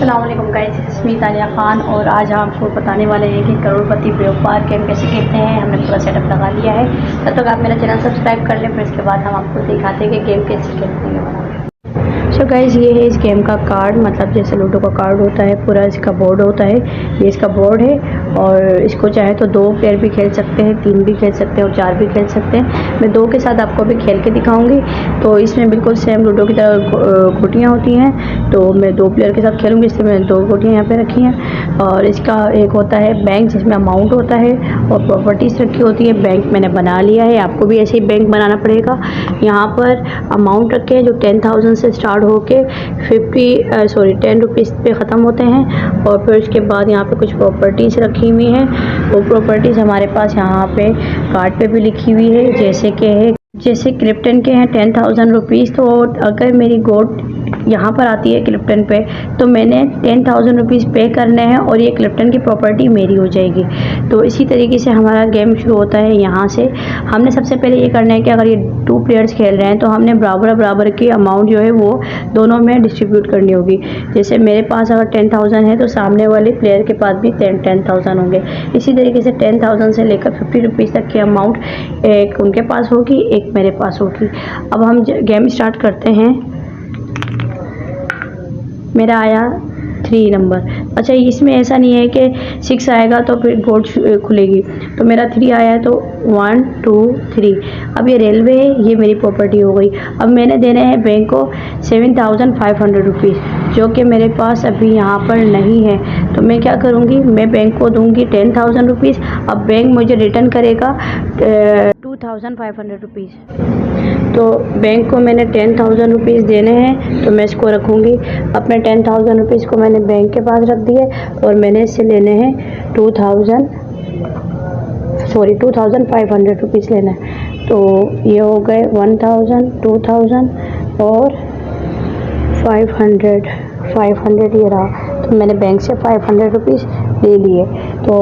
अस्सलाम वालेकुम गाइस, इसमें तानिया खान और आज हम आपको बताने वाले हैं कि करोड़पति व्यापार गेम कैसे खेलते हैं। हमने पूरा सेटअप लगा लिया है। तब तक आप मेरा चैनल सब्सक्राइब कर लें, फिर इसके बाद हम आपको दिखाते हैं कि गेम कैसे खेलते हैं। सो गाइस, ये है इस गेम का कार्ड, मतलब जैसे लूडो का कार्ड होता है, पूरा इसका बोर्ड होता है। ये इसका बोर्ड है और इसको चाहे तो 2 प्लेयर भी खेल सकते हैं, 3 भी खेल सकते हैं और 4 भी खेल सकते हैं। मैं 2 के साथ आपको भी खेल के दिखाऊंगी। तो इसमें बिल्कुल सेम लूडो की तरह गोटियाँ होती हैं, तो मैं 2 प्लेयर के साथ खेलूँगी। इसलिए मैंने 2 गोटियाँ यहाँ पे रखी हैं। और इसका एक होता है बैंक, जिसमें अमाउंट होता है और प्रॉपर्टीज़ रखी होती है। बैंक मैंने बना लिया है, आपको भी ऐसे ही बैंक बनाना पड़ेगा। यहाँ पर अमाउंट रखे हैं जो 10,000 से स्टार्ट होके 10 रुपीज़ पे ख़त्म होते हैं। और फिर उसके बाद यहाँ पे कुछ प्रॉपर्टीज़ रखी हुई हैं। वो प्रॉपर्टीज़ हमारे पास यहाँ पे कार्ड पे भी लिखी हुई है, जैसे क्रिप्टन के हैं 10,000 रुपीज़। तो अगर मेरी गोट यहाँ पर आती है क्रिप्टन पे, तो मैंने 10,000 रुपीज़ पे करने हैं और ये क्रिप्टन की प्रॉपर्टी मेरी हो जाएगी। तो इसी तरीके से हमारा गेम शुरू होता है। यहाँ से हमने सबसे पहले ये करना है कि अगर ये 2 प्लेयर्स खेल रहे हैं तो हमने बराबर की अमाउंट जो है वो दोनों में डिस्ट्रीब्यूट करनी होगी। जैसे मेरे पास अगर 10,000 है तो सामने वाले प्लेयर के पास भी 10,000 होंगे। इसी तरीके से 10,000 से लेकर 50 रुपीज़ तक की अमाउंट एक उनके पास होगी, एक मेरे पास होगी। अब हम गेम स्टार्ट करते हैं। मेरा आया 3 नंबर। अच्छा, इसमें ऐसा नहीं है कि 6 आएगा तो फिर गोट खुलेगी। तो मेरा 3 आया है तो 1 2 3। अब ये रेलवे है, ये मेरी प्रॉपर्टी हो गई। अब मैंने देने हैं बैंक को 7,500 रुपीज़, जो कि मेरे पास अभी यहाँ पर नहीं है। तो मैं क्या करूँगी, मैं बैंक को दूँगी 10,000 रुपीज़। अब बैंक मुझे रिटर्न करेगा 2,500 रुपीज़। तो बैंक को मैंने 10,000 रुपीज़ देने हैं, तो मैं इसको रखूँगी। अपने 10,000 रुपीज़ को मैंने बैंक के पास रख दिए और मैंने इससे लेने हैं 2,500 रुपीज़ लेना है। तो ये हो गए 1,000, 2,000 और 500 ये रहा। तो मैंने बैंक से 500 रुपीज़ ले लिए। तो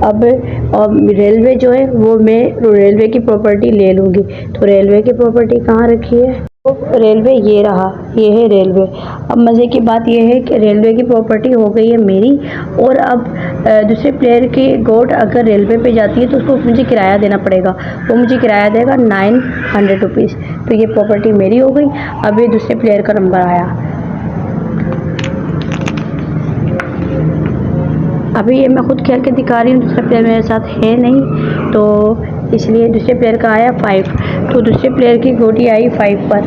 अब रेलवे जो है वो मैं रेलवे की प्रॉपर्टी ले लूँगी। तो रेलवे की प्रॉपर्टी कहाँ रखी है? तो रेलवे ये रहा, ये है रेलवे। अब मज़े की बात ये है कि रेलवे की प्रॉपर्टी हो गई है मेरी। और अब दूसरे प्लेयर की गोट अगर रेलवे पे जाती है तो उसको मुझे किराया देना पड़ेगा। वो मुझे किराया देगा 900 रुपीज़। तो ये प्रॉपर्टी मेरी हो गई। अब ये दूसरे प्लेयर का नंबर आया। अभी ये मैं खुद खेल के दिखा रही हूँ, दूसरा प्लेयर मेरे साथ है नहीं, तो इसलिए दूसरे प्लेयर का आया 5। तो दूसरे प्लेयर की गोटी आई 5 पर।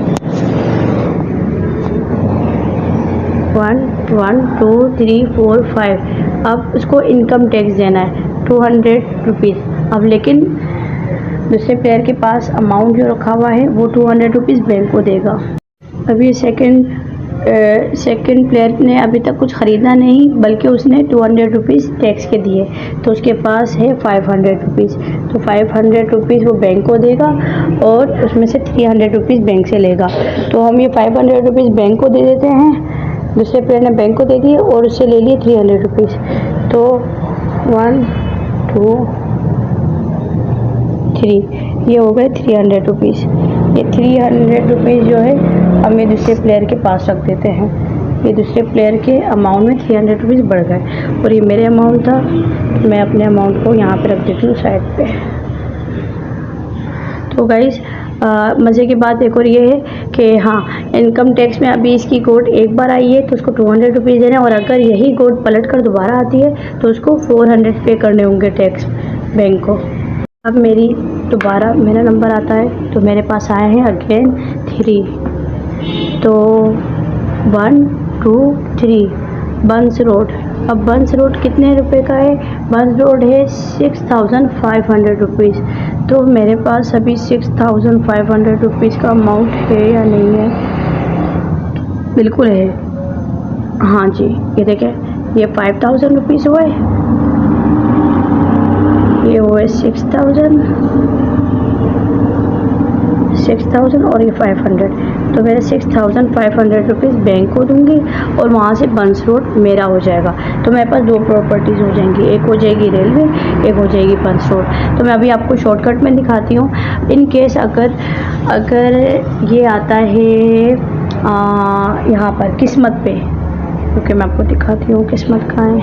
1 1 2 3 4 5। अब उसको इनकम टैक्स देना है 200 रुपीज़। अब लेकिन दूसरे प्लेयर के पास अमाउंट जो रखा हुआ है वो 200 रुपीज़ बैंक को देगा। अभी सेकंड प्लेयर ने अभी तक कुछ ख़रीदा नहीं, बल्कि उसने 200 रुपीज़ टैक्स के दिए। तो उसके पास है 500 रुपीज़। तो 500 रुपीज़ वो बैंक को देगा और उसमें से 300 रुपीज़ बैंक से लेगा। तो हम ये 500 रुपीज़ बैंक को दे देते हैं। दूसरे प्लेयर ने बैंक को दे दिए और उससे ले लिए 300 रुपीज़। तो 1 2 3, ये हो गए 300 रुपीज़। ये 300 रुपीज़ जो है हम ये दूसरे प्लेयर के पास रख देते हैं। ये दूसरे प्लेयर के अमाउंट में 300 रुपीज़ बढ़ गए और ये मेरे अमाउंट था। मैं अपने अमाउंट को यहाँ पे रख देती हूँ साइड पे। तो गाइस, मज़े की बात एक और ये है कि हाँ, इनकम टैक्स में अभी इसकी गोट एक बार आई है तो उसको 200 रुपीज़ देना, और अगर यही गोट पलट कर दोबारा आती है तो उसको 400 पे करने होंगे टैक्स बैंक को। अब दोबारा मेरा नंबर आता है तो मेरे पास आए हैं अगेन 3। तो 1 2 3 बंस रोड। अब बंस रोड कितने रुपए का है? बंस रोड है 6,500 रुपीज़। तो मेरे पास अभी 6,500 रुपीज़ का अमाउंट है या नहीं है? बिल्कुल है, हाँ जी। ये देखें, ये 5,000 रुपीज़ हुए, ये हुए 6,000 और ये 500। तो मेरे 6,500 रुपीज़ बैंक को दूंगी और वहाँ से बंस रोड मेरा हो जाएगा। तो मेरे पास 2 प्रॉपर्टीज़ हो जाएंगी, एक हो जाएगी रेलवे, एक हो जाएगी बंस रोड। तो मैं अभी आपको शॉर्टकट में दिखाती हूँ। इन केस अगर ये आता है यहाँ पर किस्मत पे, क्योंकि मैं आपको दिखाती हूँ किस्मत कहाँ है।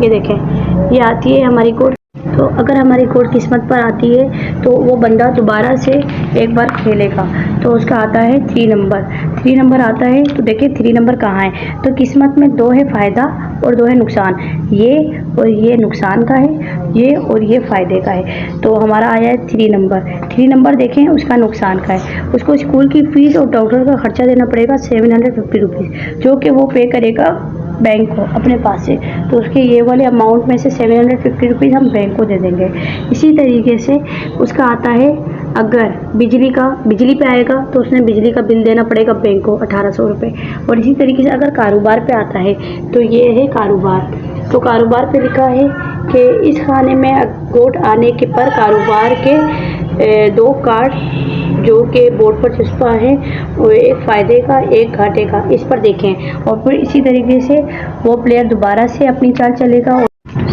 ये देखें, ये आती है हमारी कोड। तो अगर हमारी कोड किस्मत पर आती है तो वो बंदा दोबारा से एक बार खेलेगा, तो उसका आता है 3 नंबर। 3 नंबर आता है तो देखिए 3 नंबर कहाँ है, तो किस्मत में 2 है फ़ायदा और 2 है नुकसान। ये और ये नुकसान का है, ये और ये फ़ायदे का है। तो हमारा आया है 3 नंबर। 3 नंबर देखें उसका नुकसान का है, उसको स्कूल की फ़ीस और डॉक्टर का खर्चा देना पड़ेगा 750 रुपीज़, जो कि वो पे करेगा बैंक को अपने पास से। तो उसके ये वाले अमाउंट में से 750 रुपीज़ हम बैंक को दे देंगे। इसी तरीके से उसका आता है, अगर बिजली पे आएगा तो उसने बिजली का बिल देना पड़ेगा बैंक को 1800 रुपये। और इसी तरीके से अगर कारोबार पे आता है तो ये है कारोबार। तो कारोबार पे लिखा है कि इस खाने में गोट आने के पर कारोबार के 2 कार्ड जो कि बोर्ड पर चुस्पा है, वो एक फ़ायदे का एक घाटे का, इस पर देखें। और फिर इसी तरीके से वो प्लेयर दोबारा से अपनी चाल चलेगा।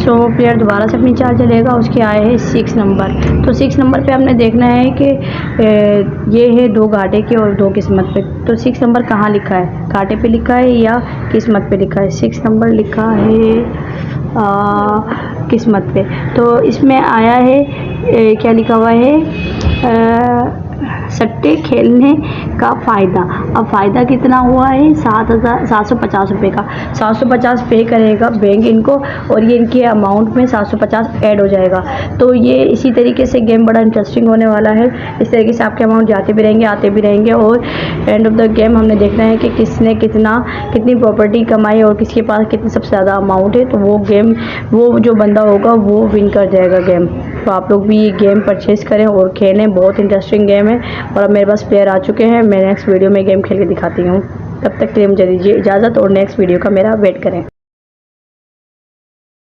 वो प्लेयर दोबारा से अपनी चाल चलेगा। उसके आए हैं 6 नंबर। तो 6 नंबर पे हमने देखना है कि ये है 2 घाटे के और 2 किस्मत पे। तो 6 नंबर कहाँ लिखा है, घाटे पे लिखा है या किस्मत पे लिखा है? 6 नंबर लिखा है किस्मत पे। तो इसमें आया है क्या लिखा हुआ है, सट्टे खेलने का फ़ायदा। अब फ़ायदा कितना हुआ है, 750 रुपये का। 750 पे करेगा बैंक इनको, और ये इनके अमाउंट में 750 ऐड हो जाएगा। तो ये इसी तरीके से गेम बड़ा इंटरेस्टिंग होने वाला है। इस तरीके से आपके अमाउंट जाते भी रहेंगे आते भी रहेंगे, और एंड ऑफ द गेम हमने देखना है कि किसने कितनी प्रॉपर्टी कमाई और किसके पास कितनी सबसे ज़्यादा अमाउंट है। तो वो जो बंदा होगा वो विन कर जाएगा गेम। तो आप लोग भी ये गेम परचेज़ करें और खेलें, बहुत इंटरेस्टिंग गेम है। और अब मेरे पास प्लेयर आ चुके हैं, मैं नेक्स्ट वीडियो में गेम खेल के दिखाती हूँ। तब तक के लिए मुझे दीजिए इजाज़त और नेक्स्ट वीडियो का मेरा वेट करें।